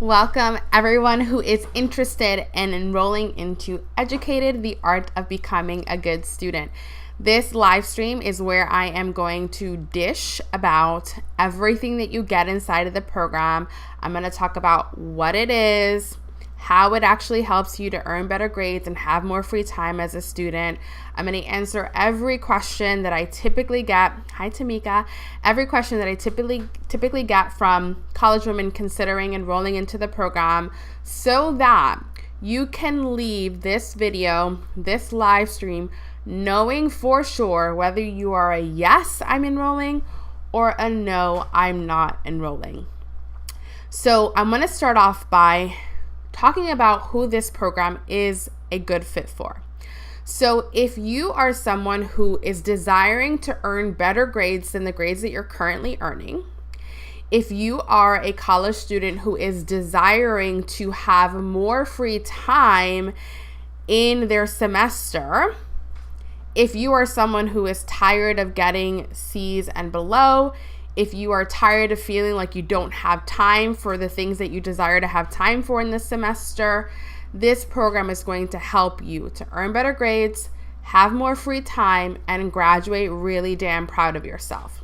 Welcome everyone who is interested in enrolling into Educated, the Art of Becoming a Good Student. This live stream is where I am going to dish about everything that you get inside of the program. I'm going to talk about what it is, how it actually helps you to earn better grades and have more free time as a student. I'm going to answer every question that I typically get. Hi, Tamika. Every question that I typically get from college women considering enrolling into the program, so that you can leave this video, this live stream, knowing for sure whether you are a yes, I'm enrolling, or a no, I'm not enrolling. So I'm going to start off by talking about who this program is a good fit for. So if you are someone who is desiring to earn better grades than the grades that you're currently earning, if you are a college student who is desiring to have more free time in their semester, if you are someone who is tired of getting C's and below, if you are tired of feeling like you don't have time for the things that you desire to have time for in this semester, this program is going to help you to earn better grades, have more free time, and graduate really damn proud of yourself.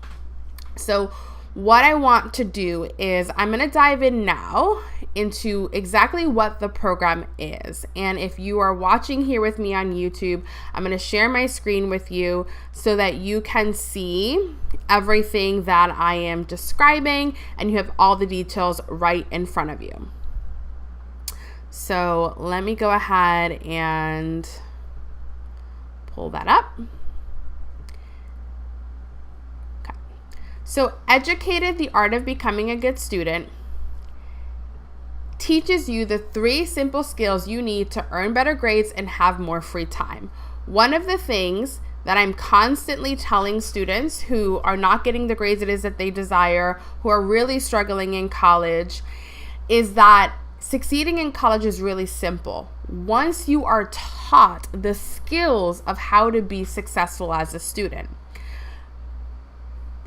So what I want to do is I'm going to dive in now into exactly what the program is. And if you are watching here with me on YouTube, I'm going to share my screen with you so that you can see everything that I am describing and you have all the details right in front of you. So let me go ahead and pull that up. Okay. So Educated, the Art of Becoming a Good Student teaches you the 3 simple skills you need to earn better grades and have more free time. One of the things that I'm constantly telling students who are not getting the grades it is that they desire, who are really struggling in college, is that succeeding in college is really simple. Once you are taught the skills of how to be successful as a student,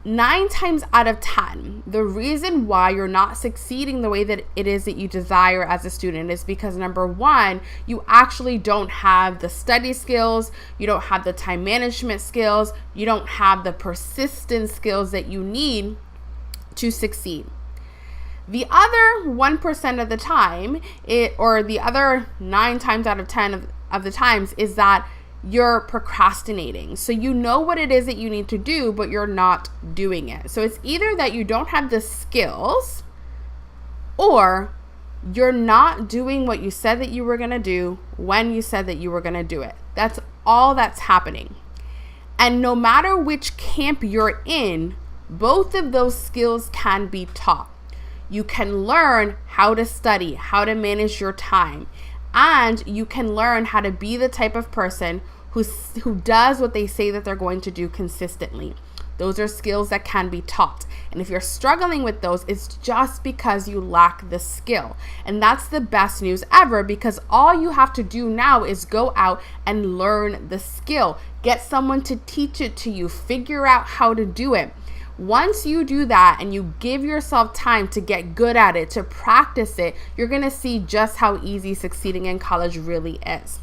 9 times out of 10, the reason why you're not succeeding the way that it is that you desire as a student is because, number one, you actually don't have the study skills, you don't have the time management skills, you don't have the persistence skills that you need to succeed. The other 1% of the time, or the other 9 times out of 10 of the times, is that you're procrastinating. So you know what it is that you need to do, but you're not doing it. So it's either that you don't have the skills, or you're not doing what you said that you were going to do when you said that you were going to do it. That's all that's happening. And no matter which camp you're in, both of those skills can be taught. You can learn how to study, how to manage your time, and you can learn how to be the type of person who does what they say that they're going to do consistently. Those are skills that can be taught. And if you're struggling with those, it's just because you lack the skill. And that's the best news ever, because all you have to do now is go out and learn the skill. Get someone to teach it to you. Figure out how to do it. Once you do that and you give yourself time to get good at it, to practice it, you're going to see just how easy succeeding in college really is.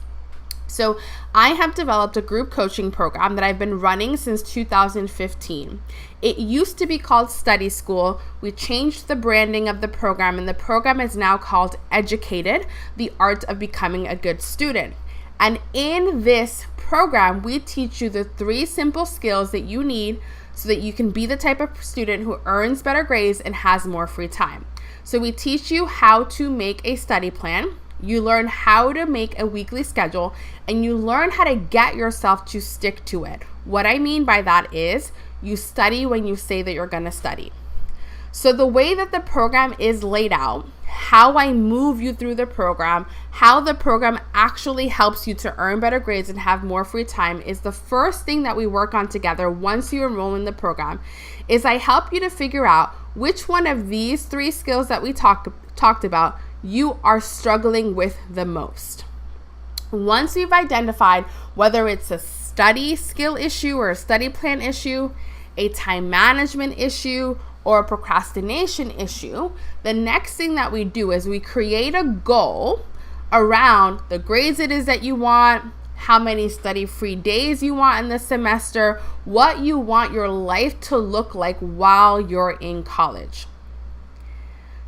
So I have developed a group coaching program that I've been running since 2015. It used to be called Study School. We changed the branding of the program, and the program is now called Educated, the Art of Becoming a Good Student. And in this program, we teach you the 3 simple skills that you need so that you can be the type of student who earns better grades and has more free time. So we teach you how to make a study plan. You learn how to make a weekly schedule, and you learn how to get yourself to stick to it. What I mean by that is you study when you say that you're going to study. So the way that the program is laid out, how I move you through the program, how the program actually helps you to earn better grades and have more free time, is the first thing that we work on together once you enroll in the program. Is I help you to figure out which one of these 3 skills that we talked about you are struggling with the most. Once you've identified whether it's a study skill issue or a study plan issue, a time management issue, or a procrastination issue, the next thing that we do is we create a goal around the grades it is that you want, how many study-free days you want in the semester, what you want your life to look like while you're in college.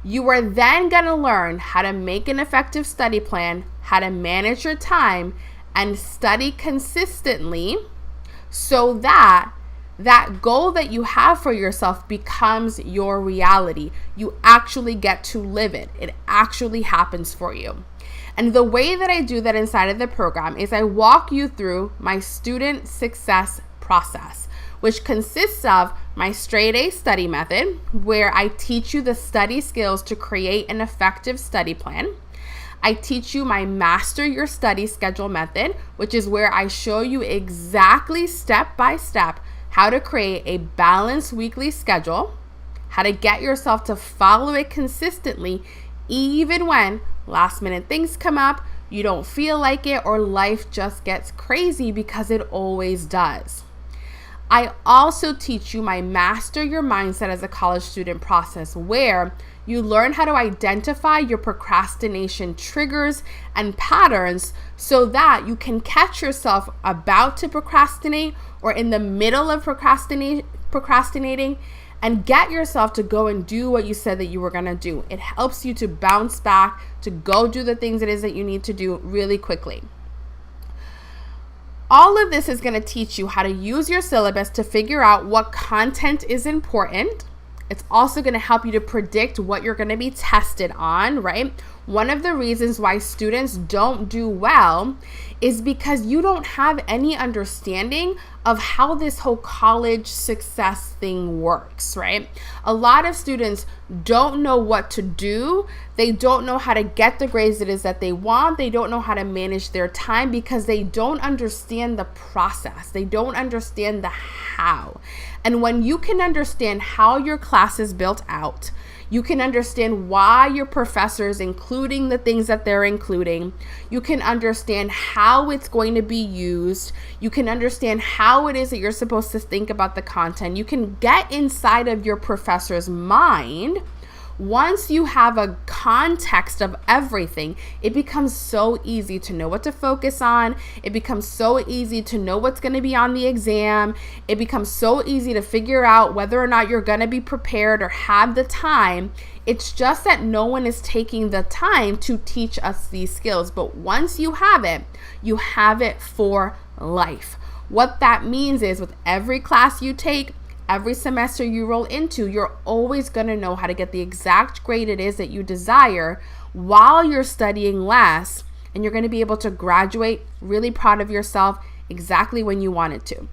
You are then going to learn how to make an effective study plan, how to manage your time, and study consistently so that that goal that you have for yourself becomes your reality. You actually get to live it. It actually happens for you. And the way that I do that inside of the program is I walk you through my student success process, which consists of my straight A study method, where I teach you the study skills to create an effective study plan. I teach you my master your study schedule method, which is where I show you exactly step by step how to create a balanced weekly schedule, how to get yourself to follow it consistently, even when last minute things come up, you don't feel like it, or life just gets crazy, because it always does. I also teach you my master your mindset as a college student process, where you learn how to identify your procrastination triggers and patterns so that you can catch yourself about to procrastinate or in the middle of procrastinating and get yourself to go and do what you said that you were going to do. It helps you to bounce back, to go do the things it is that you need to do really quickly. All of this is going to teach you how to use your syllabus to figure out what content is important. It's also going to help you to predict what you're going to be tested on, right? One of the reasons why students don't do well is because you don't have any understanding of how this whole college success thing works, right? A lot of students don't know what to do. They don't know how to get the grades it is that they want. They don't know how to manage their time because they don't understand the process. They don't understand the how. And when you can understand how your class is built out, you can understand why your professor is including the things that they're including. You can understand how it's going to be used. You can understand how it is that you're supposed to think about the content. You can get inside of your professor's mind. Once you have a context of everything, it becomes so easy to know what to focus on. It becomes so easy to know what's going to be on the exam. It becomes so easy to figure out whether or not you're going to be prepared or have the time. It's just that no one is taking the time to teach us these skills. But once you have it for life. What that means is with every class you take, every semester you roll into, you're always going to know how to get the exact grade it is that you desire while you're studying less, and you're going to be able to graduate really proud of yourself exactly when you wanted to.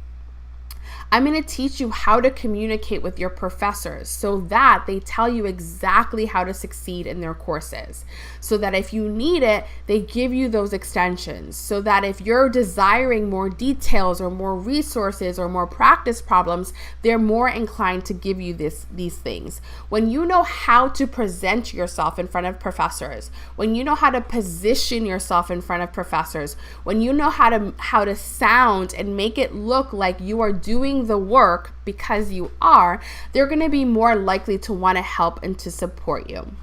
I'm going to teach you how to communicate with your professors so that they tell you exactly how to succeed in their courses. So that if you need it, they give you those extensions. So that if you're desiring more details or more resources or more practice problems, they're more inclined to give you these things. When you know how to present yourself in front of professors, when you know how to position yourself in front of professors, when you know how to sound and make it look like you are doing the work because you are, they're going to be more likely to want to help and to support you.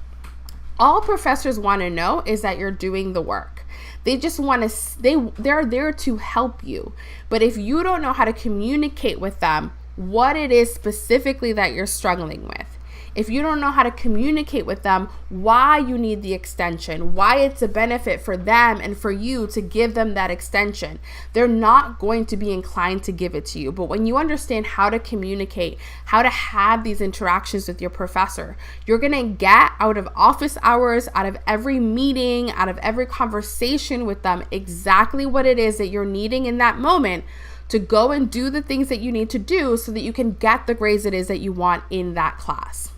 All professors want to know is that you're doing the work. They just want to, they're there to help you. But if you don't know how to communicate with them what it is specifically that you're struggling with, if you don't know how to communicate with them why you need the extension, why it's a benefit for them and for you to give them that extension, they're not going to be inclined to give it to you. But when you understand how to communicate, how to have these interactions with your professor, you're going to get out of office hours, out of every meeting, out of every conversation with them, exactly what it is that you're needing in that moment to go and do the things that you need to do so that you can get the grades it is that you want in that class.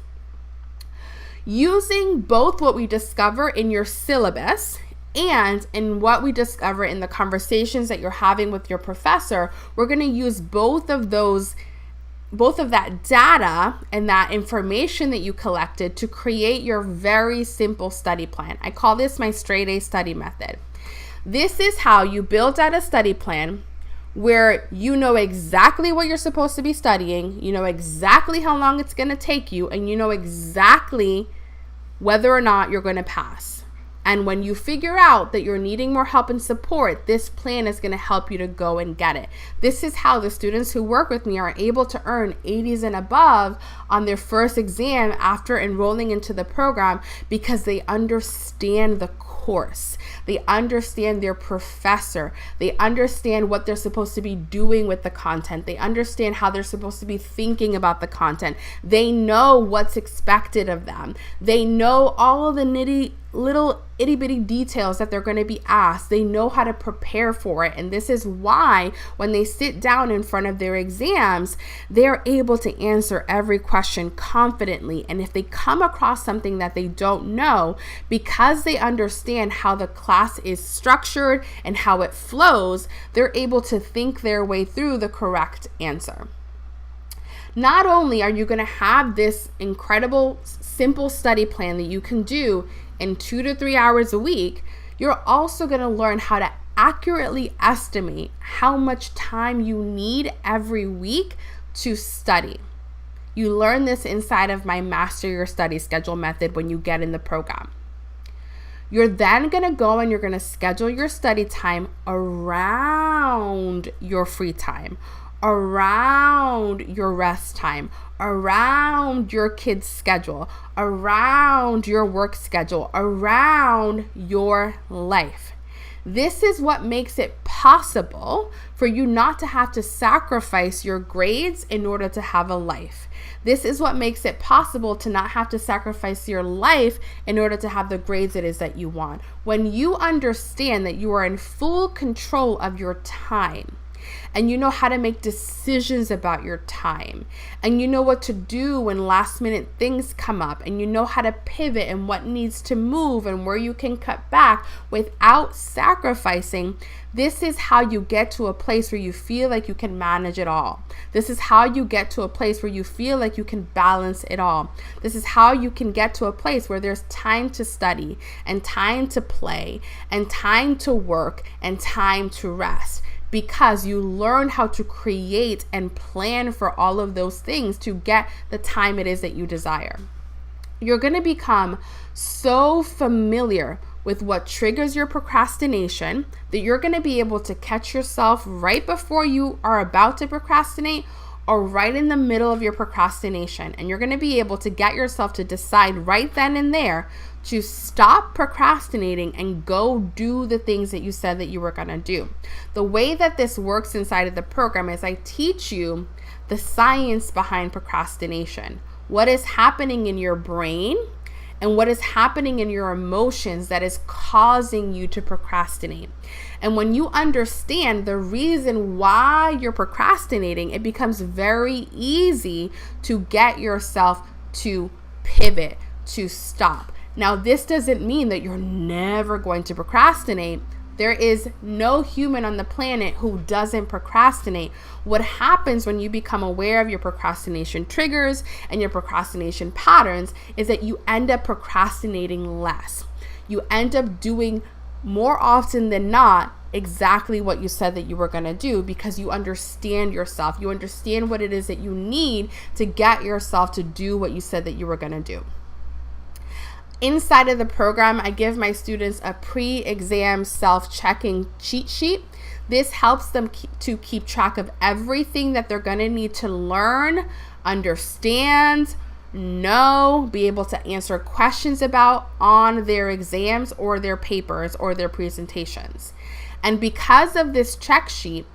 Using both what we discover in your syllabus and in what we discover in the conversations that you're having with your professor, we're going to use both of that data and that information that you collected to create your very simple study plan. I call this my straight A study method. This is how you build out a study plan where you know exactly what you're supposed to be studying, you know exactly how long it's going to take you, and you know exactly whether or not you're going to pass. And when you figure out that you're needing more help and support, this plan is going to help you to go and get it. This is how the students who work with me are able to earn 80s and above on their first exam after enrolling into the program, because they understand the course. They understand their professor. They understand what they're supposed to be doing with the content. They understand how they're supposed to be thinking about the content. They know what's expected of them. They know all of the little itty bitty details that they're going to be asked. They know how to prepare for it. And this is why when they sit down in front of their exams, they're able to answer every question confidently. And if they come across something that they don't know, because they understand how the class is structured and how it flows, they're able to think their way through the correct answer. Not only are you going to have this incredible, simple study plan that you can do in 2 to 3 hours a week, you're also going to learn how to accurately estimate how much time you need every week to study. You learn this inside of my Master Your Study Schedule method when you get in the program. You're then going to go and you're going to schedule your study time around your free time, around your rest time, around your kids' schedule, around your work schedule, around your life. This is what makes it possible for you not to have to sacrifice your grades in order to have a life. This is what makes it possible to not have to sacrifice your life in order to have the grades it is that you want. When you understand that you are in full control of your time, and you know how to make decisions about your time, and you know what to do when last minute things come up, and you know how to pivot and what needs to move and where you can cut back without sacrificing, this is how you get to a place where you feel like you can manage it all. This is how you get to a place where you feel like you can balance it all. This is how you can get to a place where there's time to study and time to play and time to work and time to rest, because you learn how to create and plan for all of those things to get the time it is that you desire. You're going to become so familiar with what triggers your procrastination that you're going to be able to catch yourself right before you are about to procrastinate or right in the middle of your procrastination. And you're going to be able to get yourself to decide right then and there to stop procrastinating and go do the things that you said that you were going to do. The way that this works inside of the program is I teach you the science behind procrastination, what is happening in your brain and what is happening in your emotions that is causing you to procrastinate. And when you understand the reason why you're procrastinating, it becomes very easy to get yourself to pivot, to stop. Now, this doesn't mean that you're never going to procrastinate. There is no human on the planet who doesn't procrastinate. What happens when you become aware of your procrastination triggers and your procrastination patterns is that you end up procrastinating less. You end up doing more often than not exactly what you said that you were going to do, because you understand yourself. You understand what it is that you need to get yourself to do what you said that you were going to do. Inside of the program, I give my students a pre-exam self-checking cheat sheet. This helps them to keep track of everything that they're going to need to learn, understand, know, be able to answer questions about on their exams or their papers or their presentations. And because of this check sheet,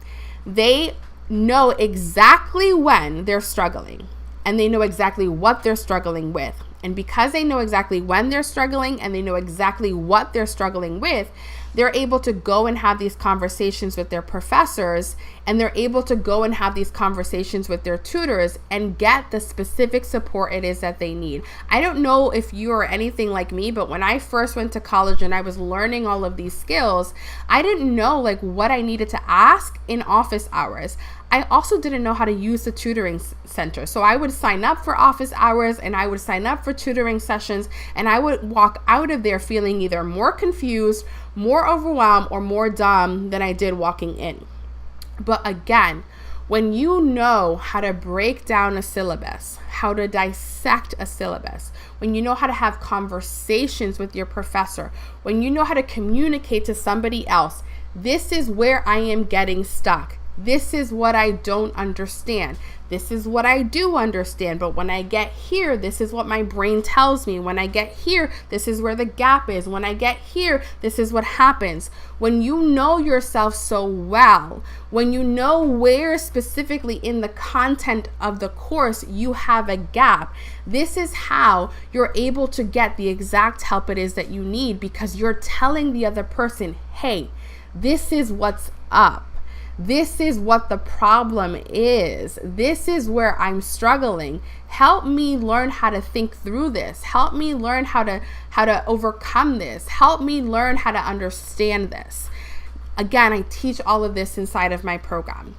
they know exactly when they're struggling, and they know exactly what they're struggling with. And because they know exactly when they're struggling and they know exactly what they're struggling with, they're able to go and have these conversations with their professors, and they're able to go and have these conversations with their tutors and get the specific support it is that they need. I don't know if you are anything like me, but when I first went to college and I was learning all of these skills, I didn't know like what I needed to ask in office hours. I also didn't know how to use the tutoring center. So I would sign up for office hours and I would sign up for tutoring sessions, and I would walk out of there feeling either more confused, more overwhelmed, or more dumb than I did walking in. But again, when you know how to break down a syllabus, how to dissect a syllabus, when you know how to have conversations with your professor, when you know how to communicate to somebody else, this is where I am getting stuck. This is what I don't understand. This is what I do understand. But when I get here, this is what my brain tells me. When I get here, this is where the gap is. When I get here, this is what happens. When you know yourself so well, when you know where specifically in the content of the course you have a gap, this is how you're able to get the exact help it is that you need, because you're telling the other person, hey, this is what's up. This is what the problem is. This is where I'm struggling. Help me learn how to think through this. Help me learn how to overcome this. Help me learn how to understand this. Again, I teach all of this inside of my program.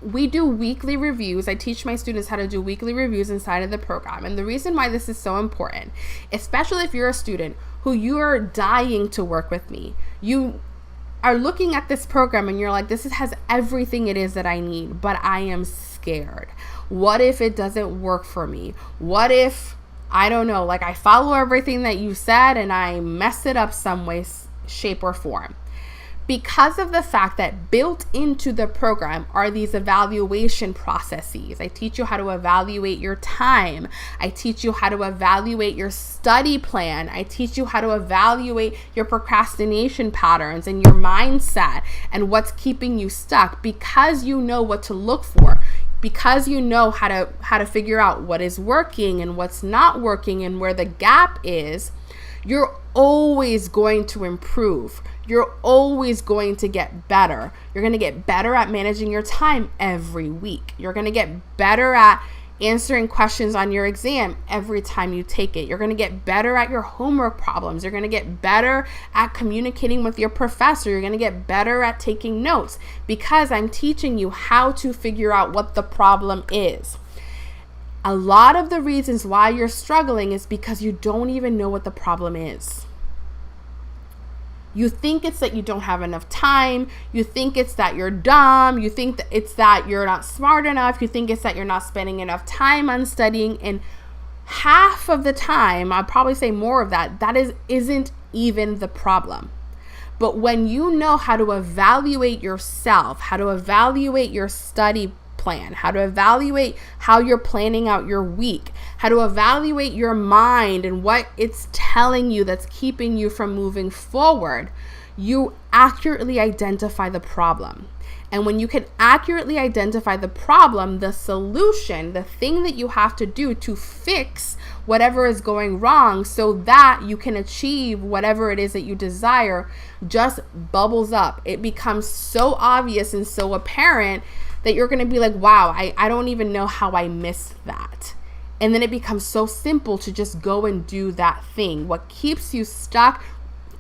We do weekly reviews. I teach my students how to do weekly reviews inside of the program. And the reason why this is so important, especially if you're a student who you're dying to work with me, you are looking at this program and you're like, this has everything it is that I need, but I am scared. What if it doesn't work for me? What if, I don't know, like I follow everything that you said and I mess it up some way, shape, or form? Because of the fact that built into the program are these evaluation processes. I teach you how to evaluate your time. I teach you how to evaluate your study plan. I teach you how to evaluate your procrastination patterns and your mindset and what's keeping you stuck, because you know what to look for. Because you know how to figure out what is working and what's not working and where the gap is, you're always going to improve. You're always going to get better. You're going to get better at managing your time every week. You're going to get better at answering questions on your exam every time you take it. You're going to get better at your homework problems. You're going to get better at communicating with your professor. You're going to get better at taking notes, because I'm teaching you how to figure out what the problem is. A lot of the reasons why you're struggling is because you don't even know what the problem is. You think it's that you don't have enough time. You think it's that you're dumb. You think that it's that you're not smart enough. You think it's that you're not spending enough time on studying. And half of the time, I'd probably say more of that, isn't even the problem. But when you know how to evaluate yourself, how to evaluate your study plan, how to evaluate how you're planning out your week, how to evaluate your mind and what it's telling you that's keeping you from moving forward, you accurately identify the problem. And when you can accurately identify the problem, the solution, the thing that you have to do to fix whatever is going wrong so that you can achieve whatever it is that you desire, just bubbles up. It becomes so obvious and so apparent that you're going to be like, wow, I don't even know how I missed that. And then it becomes so simple to just go and do that thing. What keeps you stuck,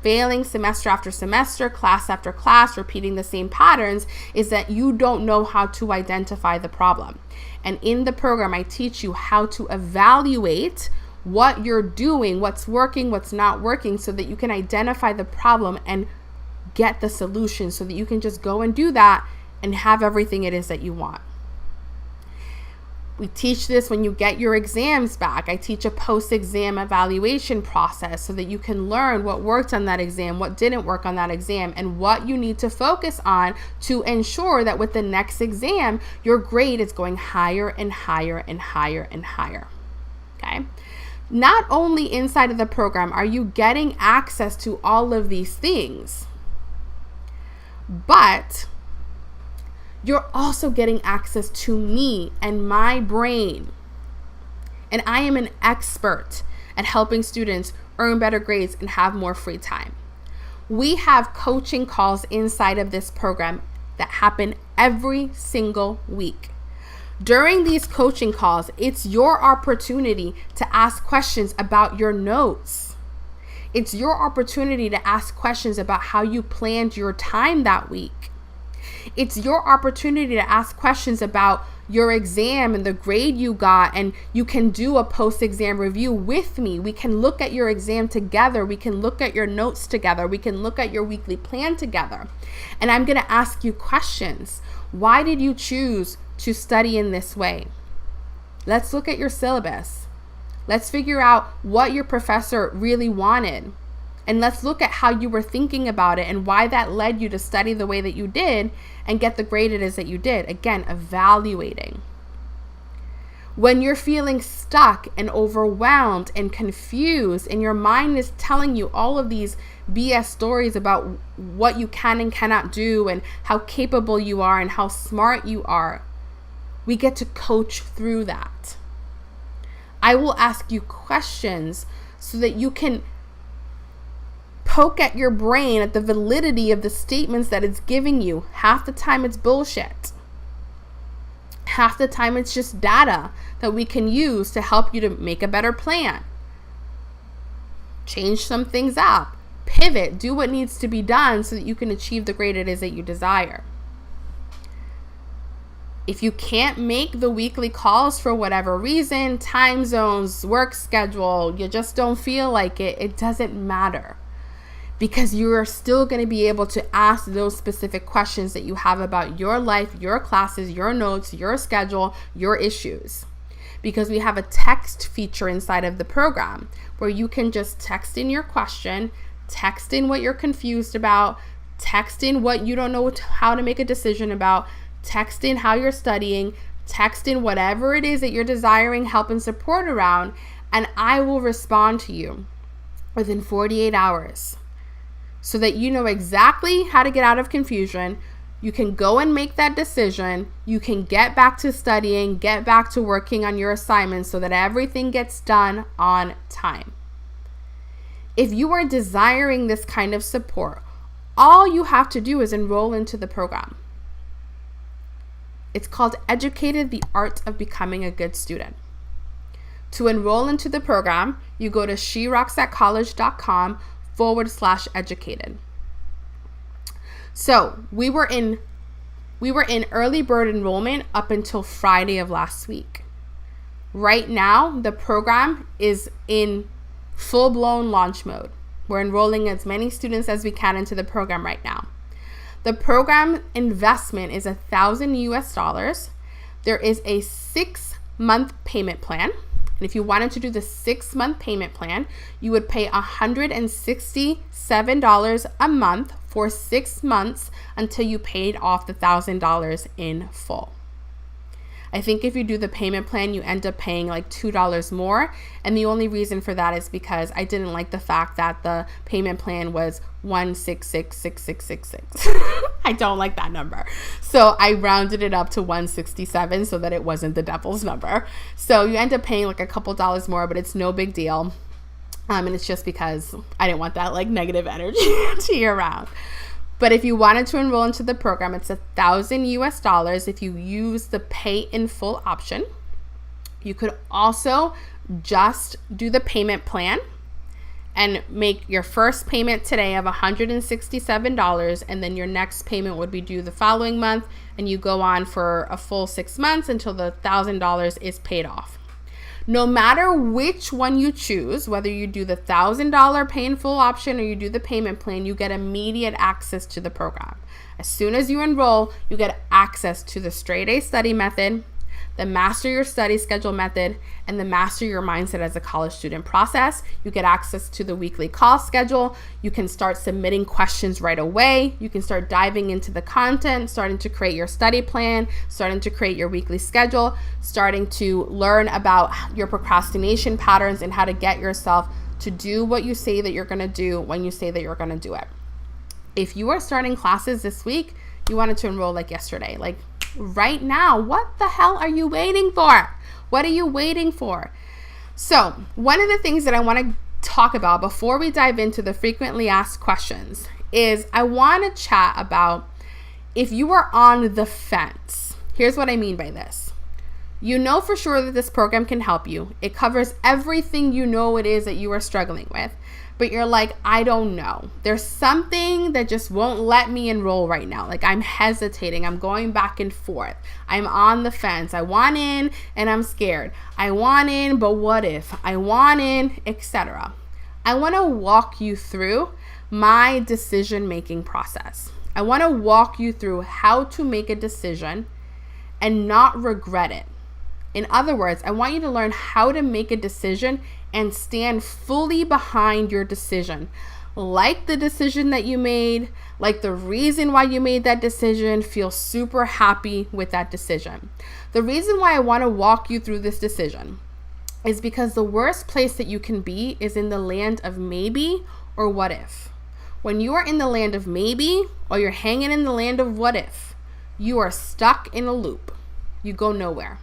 failing semester after semester, class after class, repeating the same patterns, is that you don't know how to identify the problem. And in the program, I teach you how to evaluate what you're doing, what's working, what's not working, so that you can identify the problem and get the solution, so that you can just go and do that and have everything it is that you want. We teach this when you get your exams back. I teach a post-exam evaluation process so that you can learn what worked on that exam, what didn't work on that exam, and what you need to focus on to ensure that with the next exam, your grade is going higher and higher and higher and higher. Okay? Not only inside of the program are you getting access to all of these things, but you're also getting access to me and my brain. And I am an expert at helping students earn better grades and have more free time. We have coaching calls inside of this program that happen every single week. During these coaching calls, it's your opportunity to ask questions about your notes. It's your opportunity to ask questions about how you planned your time that week. It's your opportunity to ask questions about your exam and the grade you got, and you can do a post-exam review with me. We can look at your exam together. We can look at your notes together. We can look at your weekly plan together. And I'm going to ask you questions. Why did you choose to study in this way? Let's look at your syllabus. Let's figure out what your professor really wanted. And let's look at how you were thinking about it and why that led you to study the way that you did and get the grade it is that you did. Again, evaluating. When you're feeling stuck and overwhelmed and confused and your mind is telling you all of these BS stories about what you can and cannot do and how capable you are and how smart you are, we get to coach through that. I will ask you questions so that you can poke at your brain at the validity of the statements that it's giving you. Half the time it's bullshit. Half the time it's just data that we can use to help you to make a better plan. Change some things up. Pivot. Do what needs to be done so that you can achieve the grade it is that you desire. If you can't make the weekly calls for whatever reason, time zones, work schedule, you just don't feel like it doesn't matter. Because you are still going to be able to ask those specific questions that you have about your life, your classes, your notes, your schedule, your issues. Because we have a text feature inside of the program where you can just text in your question, text in what you're confused about, text in what you don't know how to make a decision about, text in how you're studying, text in whatever it is that you're desiring help and support around, and I will respond to you within 48 hours. So that you know exactly how to get out of confusion. You can go and make that decision. You can get back to studying, get back to working on your assignments so that everything gets done on time. If you are desiring this kind of support, all you have to do is enroll into the program. It's called Educated: The Art of Becoming a Good Student. To enroll into the program, you go to sherocksatcollege.com/educated. So we were in early bird enrollment up until Friday of last week. Right now, the program is in full-blown launch mode. We're enrolling as many students as we can into the program right now. The program investment is $1,000 US. There is a 6-month payment plan. And if you wanted to do the 6-month payment plan, you would pay $167 a month for 6 months until you paid off the $1,000 in full. I think if you do the payment plan, you end up paying like $2 more. And the only reason for that is because I didn't like the fact that the payment plan was 1666666. I don't like that number. So I rounded it up to 167 so that it wasn't the devil's number. So you end up paying like a couple dollars more, but it's no big deal. And it's just because I didn't want that like negative energy to year round. But if you wanted to enroll into the program, it's $1,000 if you use the pay in full option. You could also just do the payment plan and make your first payment today of $167, and then your next payment would be due the following month, and you go on for a full 6 months until the $1,000 is paid off. No matter which one you choose, whether you do the $1,000 pay in full option or you do the payment plan, you get immediate access to the program. As soon as you enroll, you get access to the straight A study method, the Master Your Study Schedule method, and the Master Your Mindset as a College Student process. You get access to the weekly call schedule. You can start submitting questions right away. You can start diving into the content, starting to create your study plan, starting to create your weekly schedule, starting to learn about your procrastination patterns and how to get yourself to do what you say that you're going to do when you say that you're going to do it. If you are starting classes this week, you wanted to enroll like yesterday, like right now. What the hell are you waiting for? What are you waiting for? So one of the things that I want to talk about before we dive into the frequently asked questions is I want to chat about if you are on the fence. Here's what I mean by this. You know for sure that this program can help you. It covers everything you know it is that you are struggling with. But you're like, I don't know. There's something that just won't let me enroll right now. Like I'm hesitating. I'm going back and forth. I'm on the fence. I want in and I'm scared. I want in, but what if? I want in, etc. I want to walk you through my decision-making process. I want to walk you through how to make a decision and not regret it. In other words, I want you to learn how to make a decision and stand fully behind your decision. Like the decision that you made, like the reason why you made that decision, feel super happy with that decision. The reason why I want to walk you through this decision is because the worst place that you can be is in the land of maybe or what if. When you are in the land of maybe or you're hanging in the land of what if, you are stuck in a loop. You go nowhere.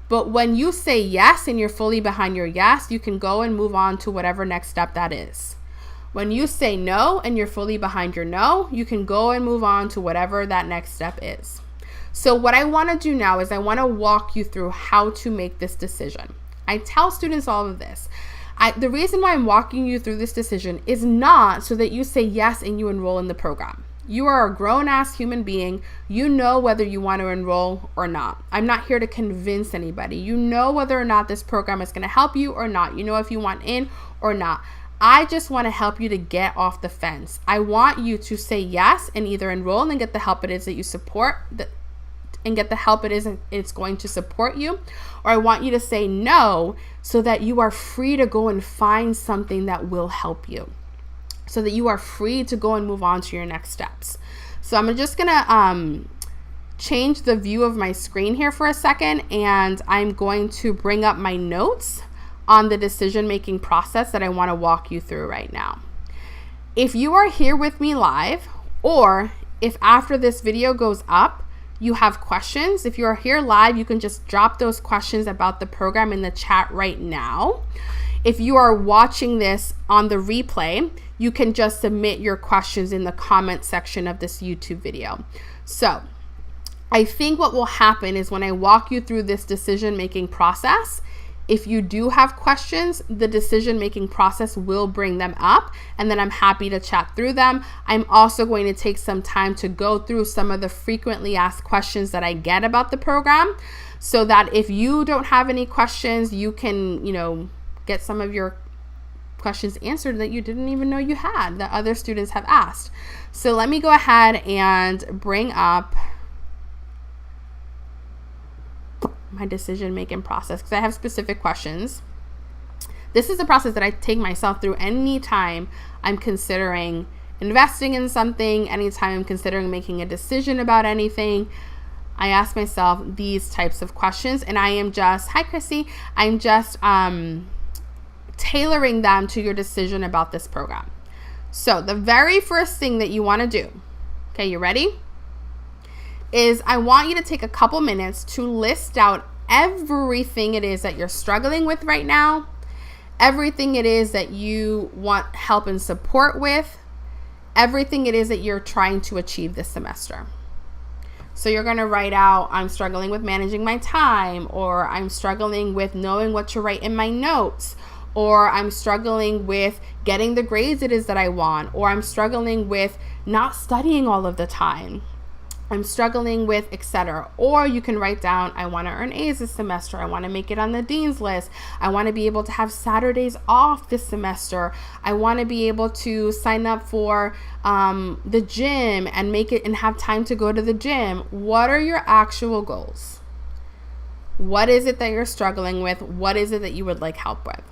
But when you say yes and you're fully behind your yes, you can go and move on to whatever next step that is. When you say no and you're fully behind your no, you can go and move on to whatever that next step is. So what I want to do now is I want to walk you through how to make this decision. I tell students all of this. The reason why I'm walking you through this decision is not so that you say yes and you enroll in the program. You are a grown-ass human being. You know whether you want to enroll or not. I'm not here to convince anybody. You know whether or not this program is going to help you or not. You know if you want in or not. I just want to help you to get off the fence. I want you to say yes and either enroll and get the help it is that you support, and get the help it is it's going to support you, or I want you to say no so that you are free to go and find something that will help you, so that you are free to go and move on to your next steps. So I'm just gonna change the view of my screen here for a second, and I'm going to bring up my notes on the decision-making process that I wanna walk you through right now. If you are here with me live, or if after this video goes up, you have questions, if you're here live, you can just drop those questions about the program in the chat right now. If you are watching this on the replay, you can just submit your questions in the comment section of this YouTube video. So I think what will happen is when I walk you through this decision-making process, if you do have questions, the decision-making process will bring them up, and then I'm happy to chat through them. I'm also going to take some time to go through some of the frequently asked questions that I get about the program, so that if you don't have any questions, you can, get some of your questions answered that you didn't even know you had, that other students have asked. So let me go ahead and bring up my decision-making process because I have specific questions. This is a process that I take myself through anytime I'm considering investing in something, anytime I'm considering making a decision about anything. I ask myself these types of questions, and I am just, hi Chrissy, I'm just tailoring them to your decision about this program. So the very first thing that you want to do, okay, you ready? Is I want you to take a couple minutes to list out everything it is that you're struggling with right now, everything it is that you want help and support with, everything it is that you're trying to achieve this semester. So you're going to write out, I'm struggling with managing my time, or I'm struggling with knowing what to write in my notes, or I'm struggling with getting the grades it is that I want, or I'm struggling with not studying all of the time, I'm struggling with, etc. Or you can write down, I want to earn A's this semester. I want to make it on the dean's list. I want to be able to have Saturdays off this semester. I want to be able to sign up for the gym and make it and have time to go to the gym. What are your actual goals? What is it that you're struggling with? What is it that you would like help with?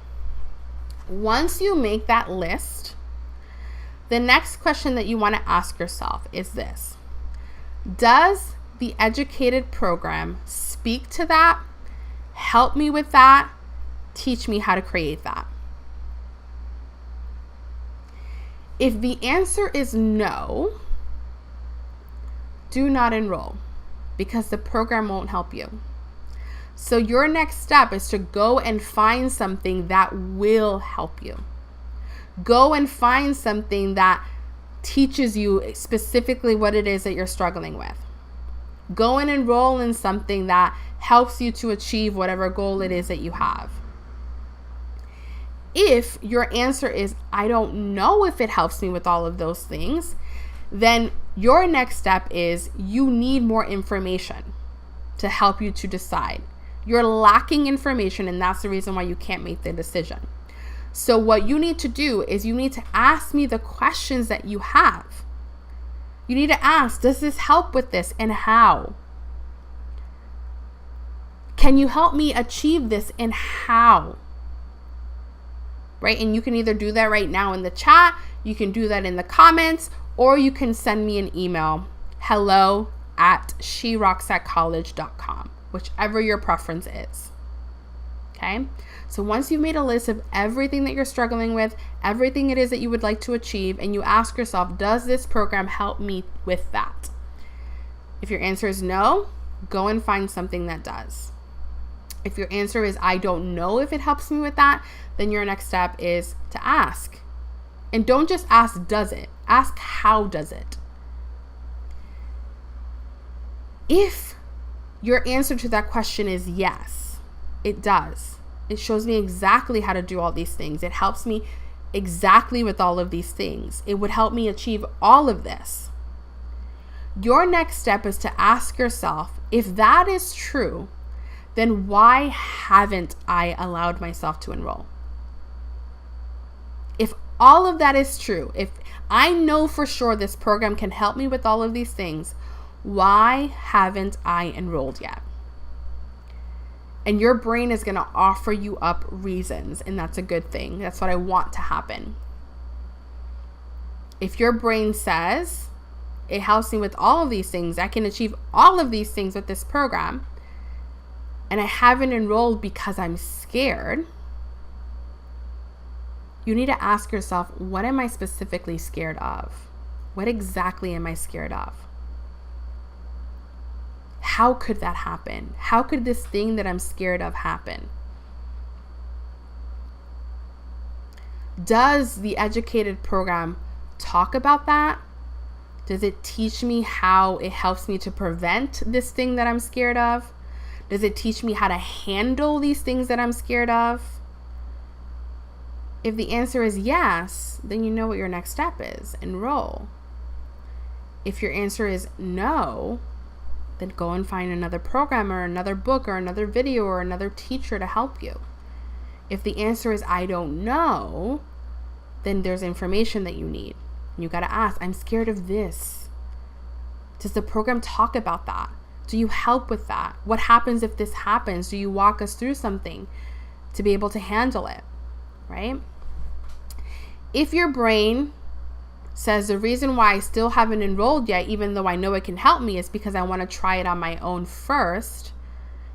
Once you make that list, the next question that you want to ask yourself is this. Does the educated program speak to that, help me with that, teach me how to create that? If the answer is no, do not enroll because the program won't help you. So your next step is to go and find something that will help you. Go and find something that teaches you specifically what it is that you're struggling with. Go and enroll in something that helps you to achieve whatever goal it is that you have. If your answer is, I don't know if it helps me with all of those things, then your next step is you need more information to help you to decide. You're lacking information, and that's the reason why you can't make the decision. So what you need to do is you need to ask me the questions that you have. You need to ask, does this help with this, and how? Can you help me achieve this, and how? Right? And you can either do that right now in the chat, you can do that in the comments, or you can send me an email, hello@sherocksatcollege.com, whichever your preference is. Okay? So once you've made a list of everything that you're struggling with, everything it is that you would like to achieve, and you ask yourself, does this program help me with that? If your answer is no, go and find something that does. If your answer is, I don't know if it helps me with that, then your next step is to ask. And don't just ask, does it? Ask, how does it? If your answer to that question is yes, it does. It shows me exactly how to do all these things. It helps me exactly with all of these things. It would help me achieve all of this. Your next step is to ask yourself, if that is true, then why haven't I allowed myself to enroll? If all of that is true, if I know for sure this program can help me with all of these things, why haven't I enrolled yet? And your brain is going to offer you up reasons, and that's a good thing. That's what I want to happen. If your brain says, it helps me with all of these things, I can achieve all of these things with this program, and I haven't enrolled because I'm scared, you need to ask yourself, what am I specifically scared of? What exactly am I scared of? How could that happen? How could this thing that I'm scared of happen? Does the educated program talk about that? Does it teach me how it helps me to prevent this thing that I'm scared of? Does it teach me how to handle these things that I'm scared of? If the answer is yes, then you know what your next step is. Enroll. If your answer is no, then go and find another program or another book or another video or another teacher to help you. If the answer is I don't know, then there's information that you need. You got to ask, I'm scared of this. Does the program talk about that? Do you help with that? What happens if this happens? Do you walk us through something to be able to handle it, right? If your brain says the reason why I still haven't enrolled yet, even though I know it can help me, is because I want to try it on my own first,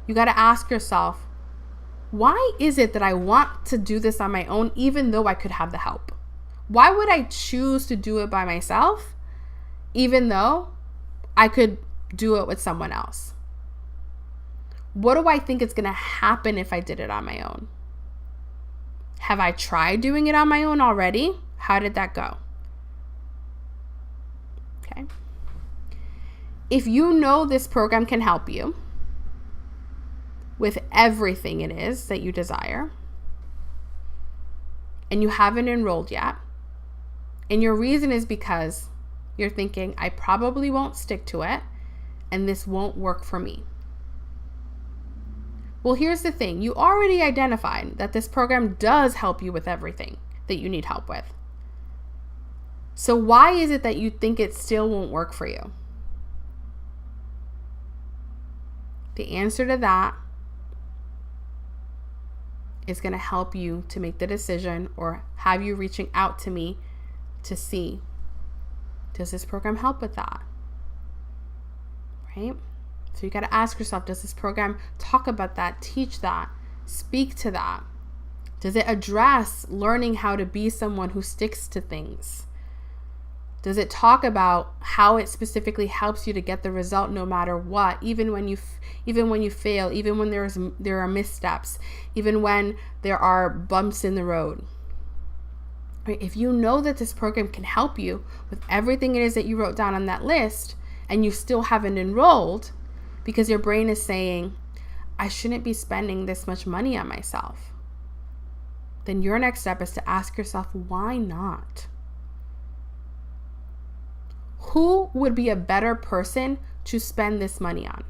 you got to ask yourself, why is it that I want to do this on my own, even though I could have the help? Why would I choose to do it by myself, even though I could do it with someone else? What do I think is going to happen if I did it on my own? Have I tried doing it on my own already? How did that go? Okay. If you know this program can help you with everything it is that you desire, and you haven't enrolled yet, and your reason is because you're thinking, I probably won't stick to it, and this won't work for me. Well, here's the thing. You already identified that this program does help you with everything that you need help with. So why is it that you think it still won't work for you? The answer to that is going to help you to make the decision, or have you reaching out to me to see, does this program help with that? Right? So you got to ask yourself, does this program talk about that, teach that, speak to that? Does it address learning how to be someone who sticks to things? Does it talk about how it specifically helps you to get the result no matter what, even when you fail, even when there are missteps, even when there are bumps in the road? Right? If you know that this program can help you with everything it is that you wrote down on that list, and you still haven't enrolled, because your brain is saying, I shouldn't be spending this much money on myself. Then your next step is to ask yourself, why not? Who would be a better person to spend this money on?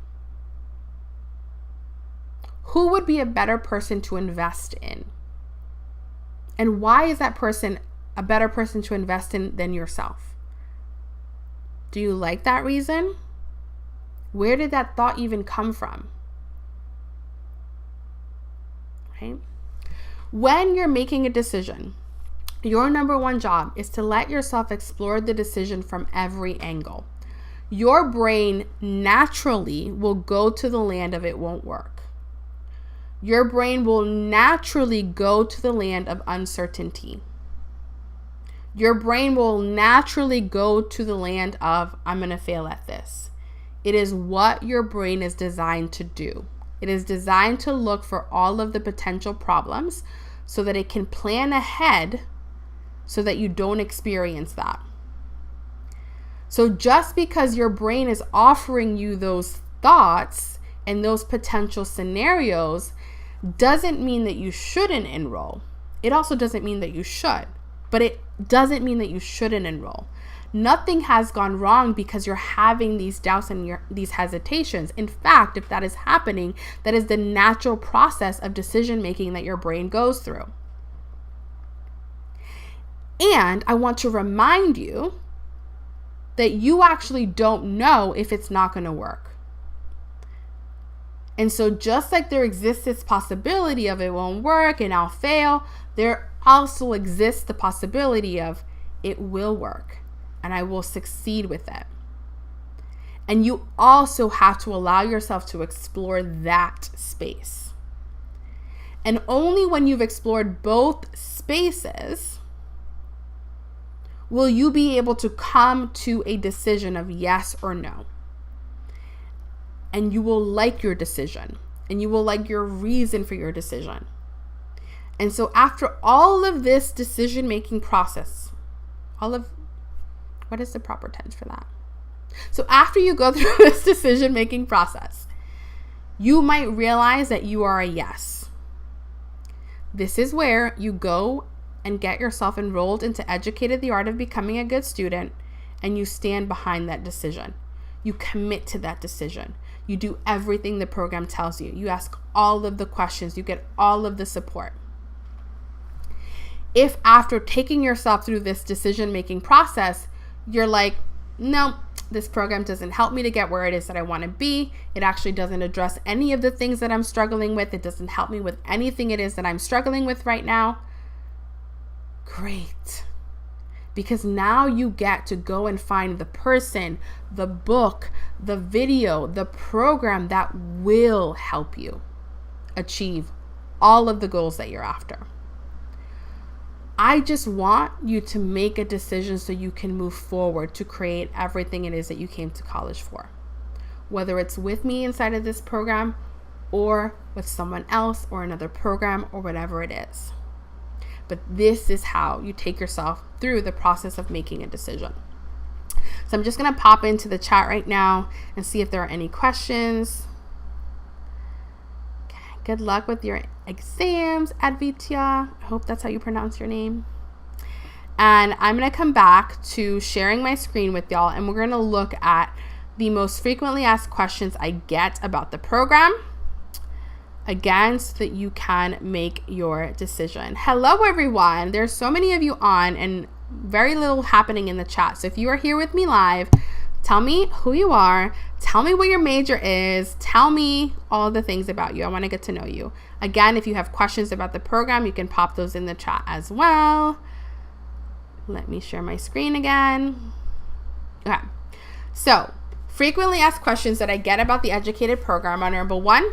Who would be a better person to invest in? And why is that person a better person to invest in than yourself? Do you like that reason? Where did that thought even come from? Right? When you're making a decision, your number one job is to let yourself explore the decision from every angle. Your brain naturally will go to the land of it won't work. Your brain will naturally go to the land of uncertainty. Your brain will naturally go to the land of, I'm going to fail at this. It is what your brain is designed to do. It is designed to look for all of the potential problems so that it can plan ahead so that you don't experience that. So just because your brain is offering you those thoughts and those potential scenarios doesn't mean that you shouldn't enroll. It also doesn't mean that you should, but it doesn't mean that you shouldn't enroll. Nothing has gone wrong because you're having these doubts and these hesitations. In fact, if that is happening, that is the natural process of decision making that your brain goes through. And I want to remind you that you actually don't know if it's not going to work. And so just like there exists this possibility of it won't work and I'll fail, there also exists the possibility of it will work and I will succeed with it. And you also have to allow yourself to explore that space. And only when you've explored both spaces will you be able to come to a decision of yes or no. And you will like your decision, and you will like your reason for your decision. And so after all of this decision-making process, what is the proper tense for that? So after you go through this decision-making process, you might realize that you are a yes. This is where you go and get yourself enrolled into Educated the Art of Becoming a Good Student, and you stand behind that decision. You commit to that decision. You do everything the program tells you. You ask all of the questions. You get all of the support. If after taking yourself through this decision-making process, you're like, no, this program doesn't help me to get where it is that I want to be. It actually doesn't address any of the things that I'm struggling with. It doesn't help me with anything it is that I'm struggling with right now. Great. Because now you get to go and find the person, the book, the video, the program that will help you achieve all of the goals that you're after. I just want you to make a decision so you can move forward to create everything it is that you came to college for. Whether it's with me inside of this program or with someone else or another program or whatever it is. But this is how you take yourself through the process of making a decision. So I'm just going to pop into the chat right now and see if there are any questions. Okay, good luck with your exams, Advitya. I hope that's how you pronounce your name. And I'm going to come back to sharing my screen with y'all, and we're going to look at the most frequently asked questions I get about the program. Again, so that you can make your decision. Hello, everyone. There's so many of you on and very little happening in the chat. So if you are here with me live, tell me who you are. Tell me what your major is. Tell me all the things about you. I want to get to know you. Again, if you have questions about the program, you can pop those in the chat as well. Let me share my screen again. Okay. So frequently asked questions that I get about the Educated program are: number one,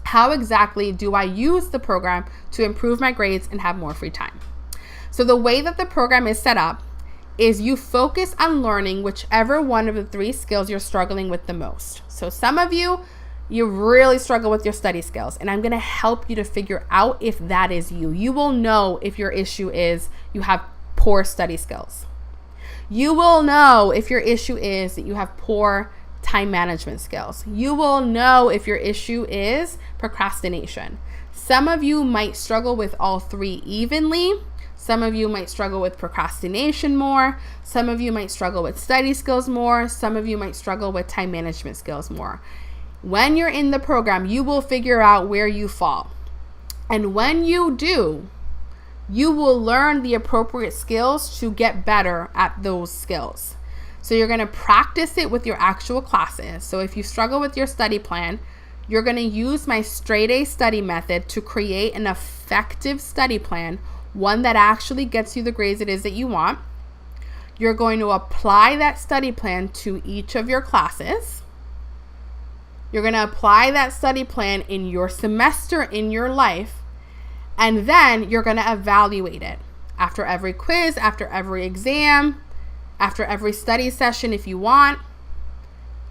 how exactly do I use the program to improve my grades and have more free time? So the way that the program is set up is you focus on learning whichever one of the three skills you're struggling with the most. So some of you really struggle with your study skills, and I'm going to help you to figure out if that is you. You will know if your issue is you have poor study skills. You will know if your issue is that you have poor time management skills. You will know if your issue is procrastination. Some of you might struggle with all three evenly. Some of you might struggle with procrastination more. Some of you might struggle with study skills more. Some of you might struggle with time management skills more. When you're in the program, you will figure out where you fall. And when you do, you will learn the appropriate skills to get better at those skills. So you're going to practice it with your actual classes. So if you struggle with your study plan, you're going to use my straight A study method to create an effective study plan, one that actually gets you the grades it is that you want. You're going to apply that study plan to each of your classes. You're going to apply that study plan in your semester, in your life, and then you're going to evaluate it after every quiz, after every exam, after every study session if you want,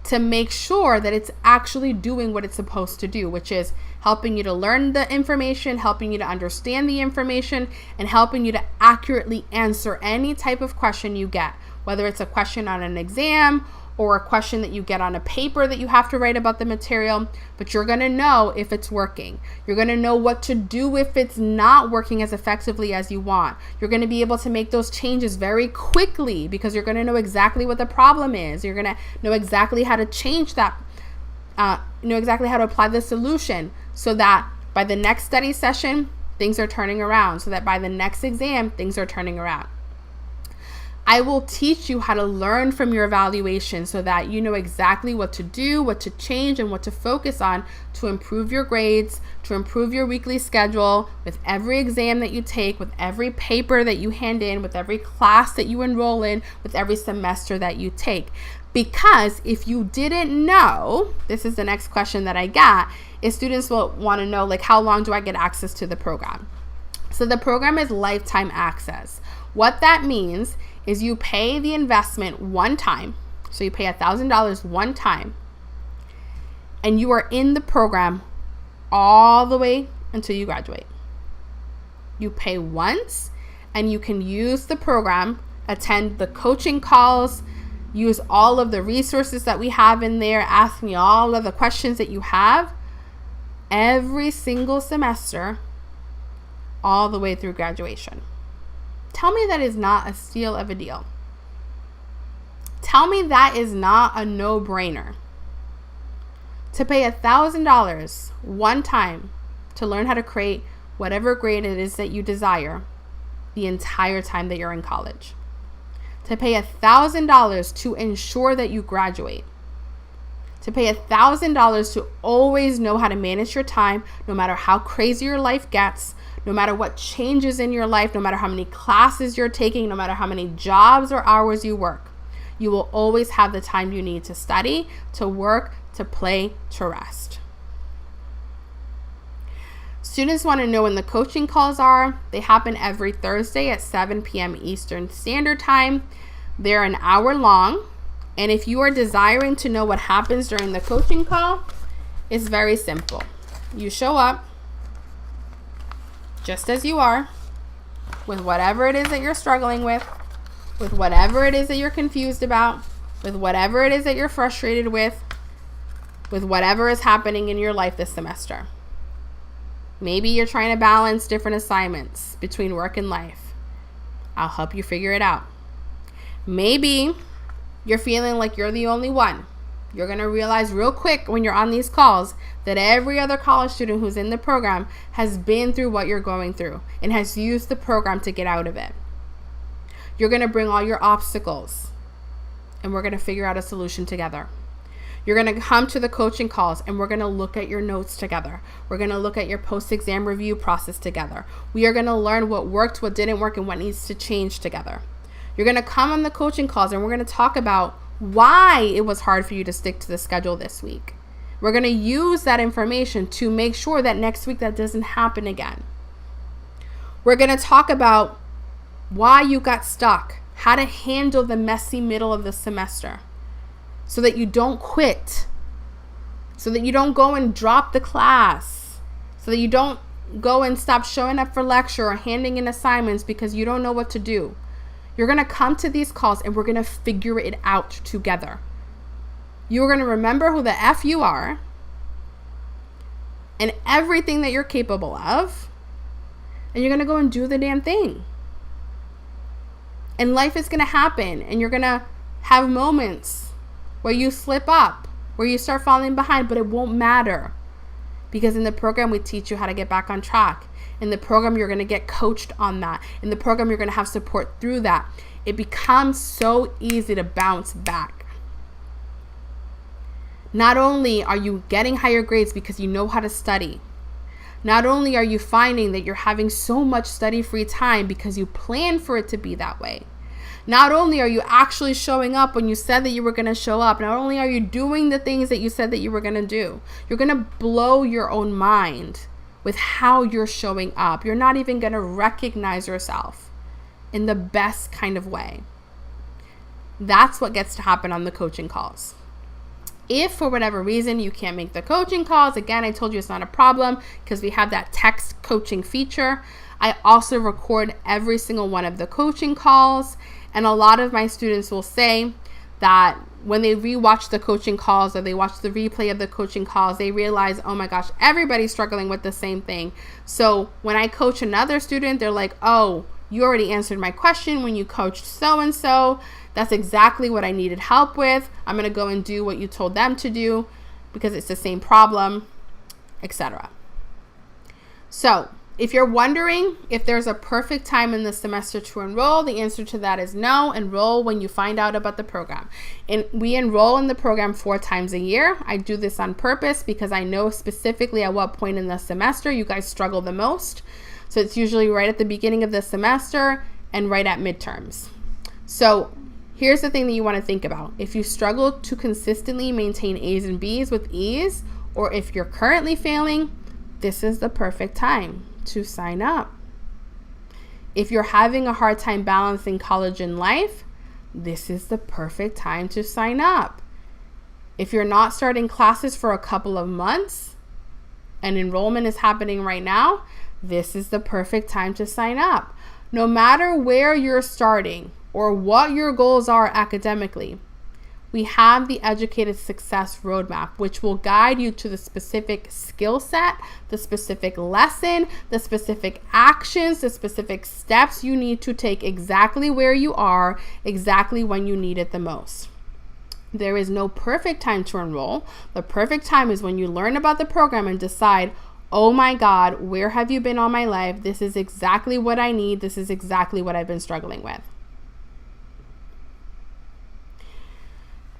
to make sure that it's actually doing what it's supposed to do, which is helping you to learn the information, helping you to understand the information, and helping you to accurately answer any type of question you get, whether it's a question on an exam or a question that you get on a paper that you have to write about the material. But you're going to know if it's working. You're going to know what to do if it's not working as effectively as you want. You're going to be able to make those changes very quickly because you're going to know exactly what the problem is. You're going to know exactly how to change that, know exactly how to apply the solution, so that by the next study session, things are turning around, so that by the next exam, things are turning around. I will teach you how to learn from your evaluation so that you know exactly what to do, what to change, and what to focus on to improve your grades, to improve your weekly schedule with every exam that you take, with every paper that you hand in, with every class that you enroll in, with every semester that you take. Because if you didn't know, this is the next question that I got, is students will want to know, like, how long do I get access to the program? So the program is lifetime access. What that means is you pay the investment one time. So you pay $1,000 one time, and you are in the program all the way until you graduate. You pay once, and you can use the program, attend the coaching calls, use all of the resources that we have in there, ask me all of the questions that you have every single semester, all the way through graduation. Tell me that is not a steal of a deal. Tell me that is not a no-brainer. To pay $1,000 one time to learn how to create whatever grade it is that you desire the entire time that you're in college. To pay $1,000 to ensure that you graduate. To pay $1,000 to always know how to manage your time, no matter how crazy your life gets, no matter what changes in your life, no matter how many classes you're taking, no matter how many jobs or hours you work, you will always have the time you need to study, to work, to play, to rest. Students want to know when the coaching calls are. They happen every Thursday at 7 p.m. Eastern Standard Time. They're an hour long. And if you are desiring to know what happens during the coaching call, it's very simple. You show up just as you are, with whatever it is that you're struggling with whatever it is that you're confused about, with whatever it is that you're frustrated with whatever is happening in your life this semester. Maybe you're trying to balance different assignments between work and life. I'll help you figure it out. Maybe you're feeling like you're the only one. You're going to realize real quick when you're on these calls that every other college student who's in the program has been through what you're going through and has used the program to get out of it. You're going to bring all your obstacles, and we're going to figure out a solution together. You're going to come to the coaching calls, and we're going to look at your notes together. We're going to look at your post-exam review process together. We are going to learn what worked, what didn't work, and what needs to change together. You're going to come on the coaching calls, and we're going to talk about why it was hard for you to stick to the schedule this week. We're going to use that information to make sure that next week that doesn't happen again. We're going to talk about why you got stuck, how to handle the messy middle of the semester so that you don't quit, so that you don't go and drop the class, so that you don't go and stop showing up for lecture or handing in assignments because you don't know what to do. You're going to come to these calls, and we're going to figure it out together. You're going to remember who the F you are and everything that you're capable of, and you're going to go and do the damn thing. And life is going to happen, and you're going to have moments where you slip up, where you start falling behind, but it won't matter, because in the program we teach you how to get back on track. In the program you're going to get coached on that. In the program you're going to have support through that. It becomes so easy to bounce back. Not only are you getting higher grades because you know how to study, not only are you finding that you're having so much study-free time because you plan for it to be that way, not only are you actually showing up when you said that you were going to show up, not only are you doing the things that you said that you were going to do, you're going to blow your own mind with how you're showing up. You're not even going to recognize yourself in the best kind of way. That's what gets to happen on the coaching calls. If for whatever reason you can't make the coaching calls, again, I told you it's not a problem because we have that text coaching feature. I also record every single one of the coaching calls. And a lot of my students will say that when they rewatch the coaching calls or they watch the replay of the coaching calls, they realize, oh my gosh, everybody's struggling with the same thing. So when I coach another student, they're like, oh, you already answered my question when you coached so-and-so. That's exactly what I needed help with. I'm going to go and do what you told them to do because it's the same problem, etc. So if you're wondering if there's a perfect time in the semester to enroll, the answer to that is no. Enroll when you find out about the program. And we enroll in the program 4 times a year. I do this on purpose because I know specifically at what point in the semester you guys struggle the most. So it's usually right at the beginning of the semester and right at midterms. So here's the thing that you want to think about. If you struggle to consistently maintain A's and B's with ease, or if you're currently failing, this is the perfect time to sign up. If you're having a hard time balancing college and life, this is the perfect time to sign up. If you're not starting classes for a couple of months and enrollment is happening right now, this is the perfect time to sign up. No matter where you're starting or what your goals are academically, we have the Educated Success Roadmap, which will guide you to the specific skill set, the specific lesson, the specific actions, the specific steps you need to take exactly where you are, exactly when you need it the most. There is no perfect time to enroll. The perfect time is when you learn about the program and decide, oh my God, where have you been all my life? This is exactly what I need. This is exactly what I've been struggling with.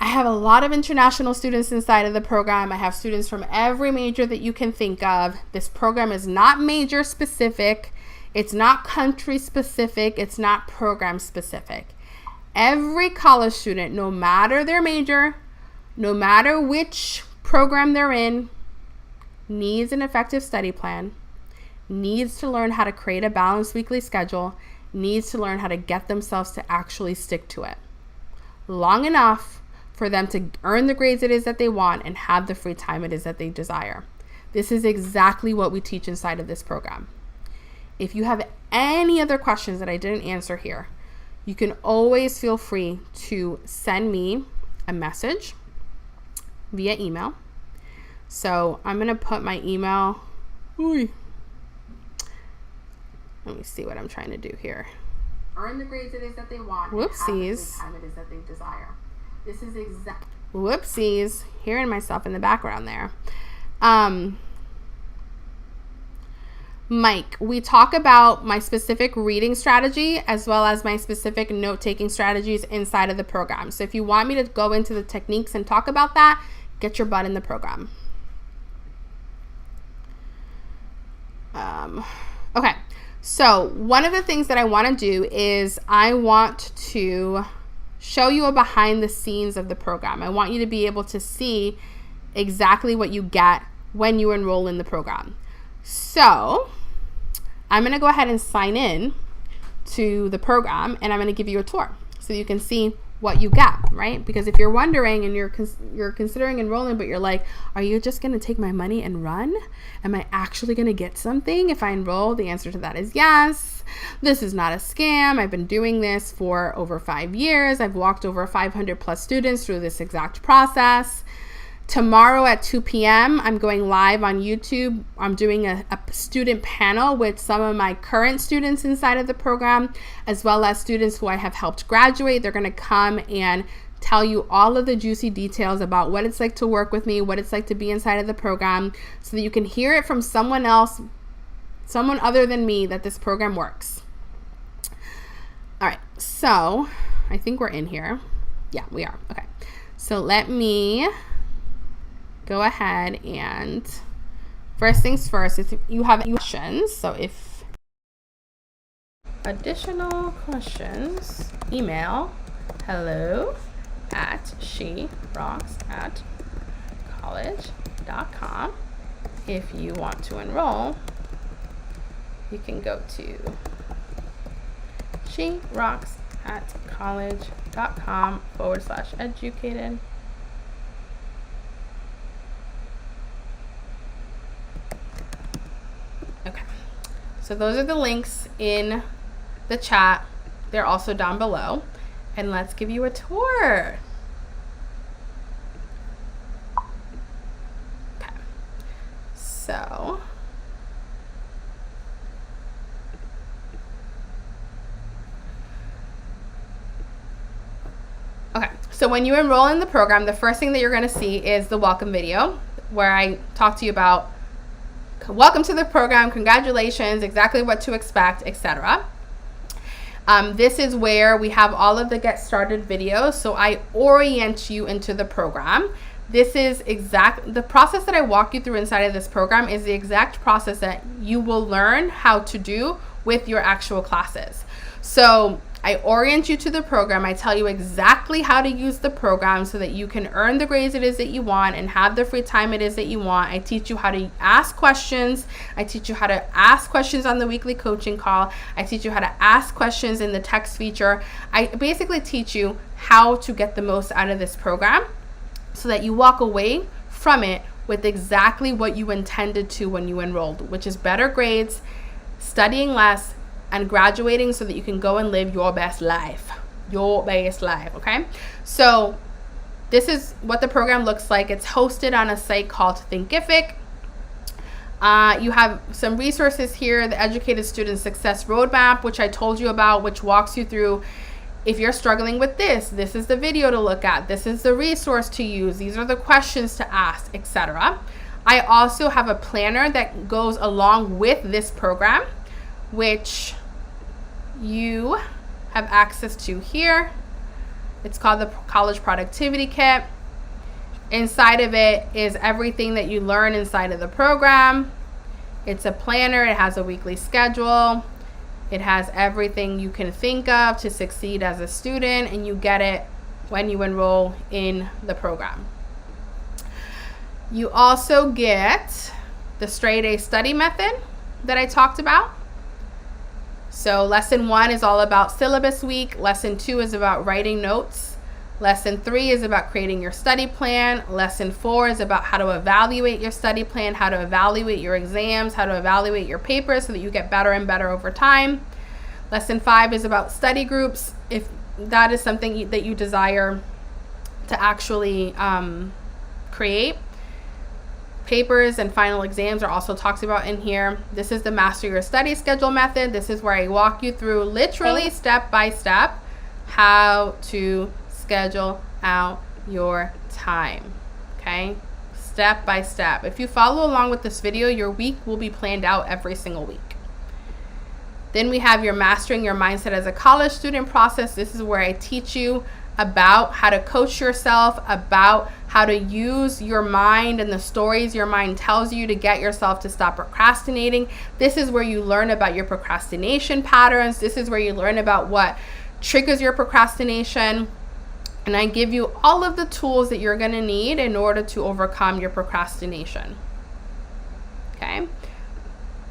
I have a lot of international students inside of the program. I have students from every major that you can think of. This program is not major specific. It's not country specific. It's not program specific. Every college student, no matter their major, no matter which program they're in, needs an effective study plan, needs to learn how to create a balanced weekly schedule, needs to learn how to get themselves to actually stick to it long enough for them to earn the grades it is that they want and have the free time it is that they desire. This is exactly what we teach inside of this program. If you have any other questions that I didn't answer here, you can always feel free to send me a message via email. So I'm going to put my email. Let me see what I'm trying to do here. Earn the grades it is that they want. Whoopsies. And have the free time it is that they desire. This is whoopsies. Hearing myself in the background there. Mike, we talk about my specific reading strategy as well as my specific note-taking strategies inside of the program. So if you want me to go into the techniques and talk about that, get your butt in the program. Okay, so one of the things that I want to do is I want to show you a behind the scenes of the program. I want you to be able to see exactly what you get when you enroll in the program. So I'm going to go ahead and sign in to the program and I'm going to give you a tour so you can see what you get, right? Because if you're wondering and you're considering enrolling, but you're like, are you just going to take my money and run? Am I actually going to get something if I enroll? The answer to that is yes. This is not a scam. I've been doing this for over 5 years. I've walked over 500 plus students through this exact process. Tomorrow at 2 p.m., I'm going live on YouTube. I'm doing a student panel with some of my current students inside of the program, as well as students who I have helped graduate. They're going to come and tell you all of the juicy details about what it's like to work with me, what it's like to be inside of the program, so that you can hear it from someone else, someone other than me, that this program works. All right, so I think we're in here. Yeah, we are. Okay, so let me go ahead and first things first, if you have any questions, so if additional questions, email hello@sherocks@college.com. If you want to enroll, you can go to sherocks@college.com/educated. Okay, so those are the links in the chat. They're also down below. And let's give you a tour. Okay, so when you enroll in the program, the first thing that you're going to see is the welcome video, where I talk to you about welcome to the program, congratulations, exactly what to expect, etc. This is where we have all of the get started videos. So I orient you into the program. This is the process that I walk you through inside of this program is the exact process that you will learn how to do with your actual classes. So I orient you to the program. I tell you exactly how to use the program so that you can earn the grades it is that you want and have the free time it is that you want. I teach you how to ask questions. I teach you how to ask questions on the weekly coaching call. I teach you how to ask questions in the text feature. I basically teach you how to get the most out of this program so that you walk away from it with exactly what you intended to when you enrolled, which is better grades, studying less, and graduating so that you can go and live your best life, okay? So this is what the program looks like. It's hosted on a site called Thinkific. You have some resources here, the Educated Student Success Roadmap, which I told you about, which walks you through if you're struggling with this is the video to look at, this is the resource to use, these are the questions to ask, etc. I also have a planner that goes along with this program, which you have access to here. It's called the College Productivity Kit. Inside of it is everything that you learn inside of the program. It's a planner. It has a weekly schedule. It has everything you can think of to succeed as a student, and you get it when you enroll in the program. You also get the straight A study method that I talked about. So lesson 1 is all about syllabus week. Lesson 2 is about writing notes. Lesson 3 is about creating your study plan. Lesson 4 is about how to evaluate your study plan, how to evaluate your exams, how to evaluate your papers so that you get better and better over time. Lesson 5 is about study groups, if that is something that you desire to actually create. Papers and final exams are also talked about in here. This is the Master Your Study Schedule method. This is where I walk you through literally step by step how to schedule out your time, okay? Step by step. If you follow along with this video, your week will be planned out every single week. Then we have your Mastering Your Mindset as a College Student process. This is where I teach you about how to coach yourself, about how to use your mind and the stories your mind tells you to get yourself to stop procrastinating. This is where you learn about your procrastination patterns. This is where you learn about what triggers your procrastination. And I give you all of the tools that you're going to need in order to overcome your procrastination. Okay?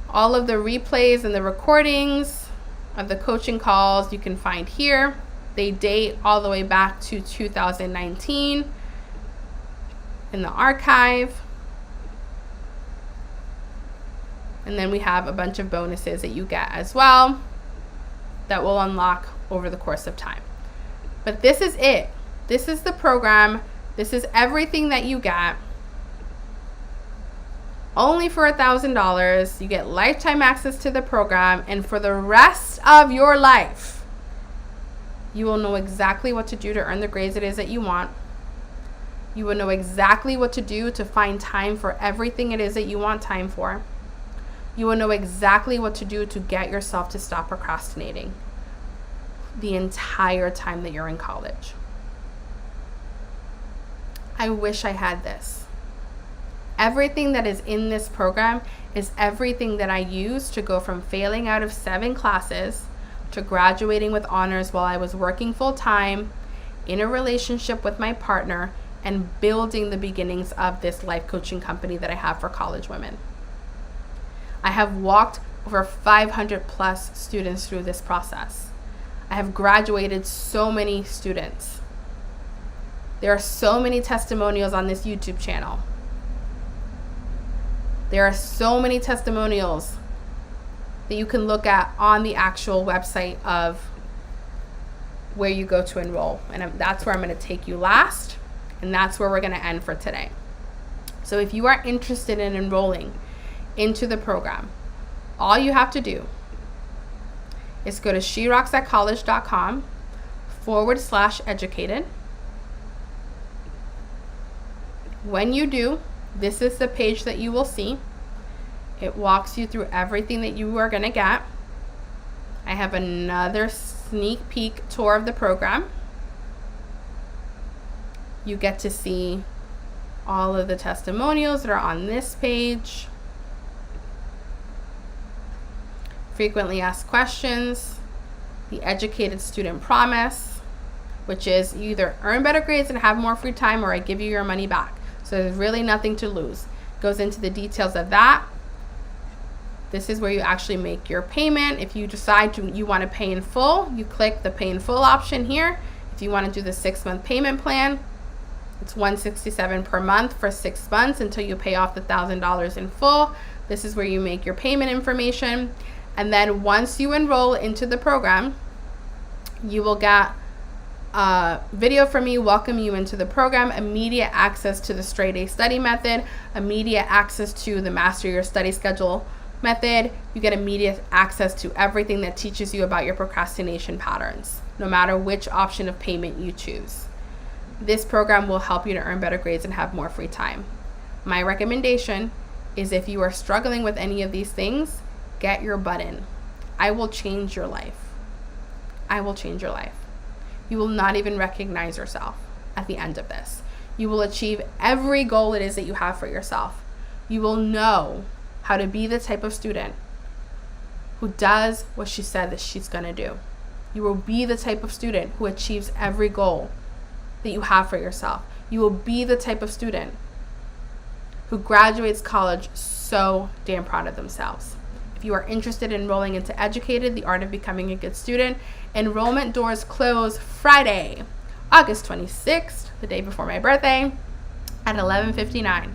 All of the replays and the recordings of the coaching calls you can find here. They date all the way back to 2019 in the archive. And then we have a bunch of bonuses that you get as well that will unlock over the course of time. But this is it. This is the program. This is everything that you get. Only for $1,000. You get lifetime access to the program, and for the rest of your life, you will know exactly what to do to earn the grades it is that you want. You will know exactly what to do to find time for everything it is that you want time for. You will know exactly what to do to get yourself to stop procrastinating the entire time that you're in college. I wish I had this. Everything that is in this program is everything that I used to go from failing out of 7 classes to graduating with honors while I was working full time, in a relationship with my partner, and building the beginnings of this life coaching company that I have for college women. I have walked over 500 plus students through this process. I have graduated so many students. There are so many testimonials on this YouTube channel. There are so many testimonials that you can look at on the actual website of where you go to enroll. And that's where I'm going to take you last. And that's where we're going to end for today. So if you are interested in enrolling into the program, all you have to do is go to sherocksatcollege.com/educated. When you do, this is the page that you will see. It walks you through everything that you are going to get. I have another sneak peek tour of the program. You get to see all of the testimonials that are on this page. Frequently asked questions, the educated student promise, which is you either earn better grades and have more free time, or I give you your money back. So there's really nothing to lose. Goes into the details of that. This is where you actually make your payment. If you decide you want to pay in full, you click the pay in full option here. If you want to do the 6-month payment plan, it's $167 per month for 6 months until you pay off the $1,000 in full. This is where you make your payment information. And then once you enroll into the program, you will get a video from me welcome you into the program, immediate access to the straight A study method, immediate access to the master your study schedule method. You get immediate access to everything that teaches you about your procrastination patterns, no matter which option of payment you choose. This program will help you to earn better grades and have more free time. My recommendation is if you are struggling with any of these things, get your butt in. I will change your life. I will change your life. You will not even recognize yourself at the end of this. You will achieve every goal it is that you have for yourself. You will know how to be the type of student who does what she said that she's going to do. You will be the type of student who achieves every goal that you have for yourself. You will be the type of student who graduates college so damn proud of themselves. If you are interested in enrolling into Educated, the Art of Becoming a Good Student, enrollment doors close Friday, August 26th, the day before my birthday, at 11:59.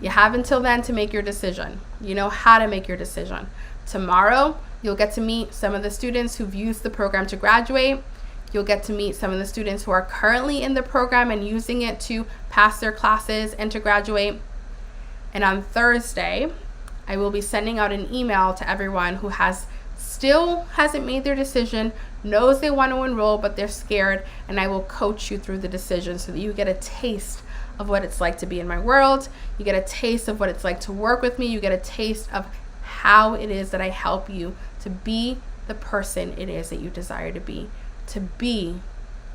You have until then to make your decision. You know how to make your decision. Tomorrow, you'll get to meet some of the students who've used the program to graduate. You'll get to meet some of the students who are currently in the program and using it to pass their classes and to graduate. And on Thursday, I will be sending out an email to everyone who still hasn't made their decision, knows they want to enroll, but they're scared, and I will coach you through the decision so that you get a taste of what it's like to be in my world. You get a taste of what it's like to work with me. You get a taste of how it is that I help you to be the person it is that you desire to be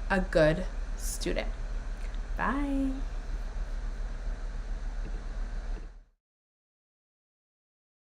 a good student. Bye.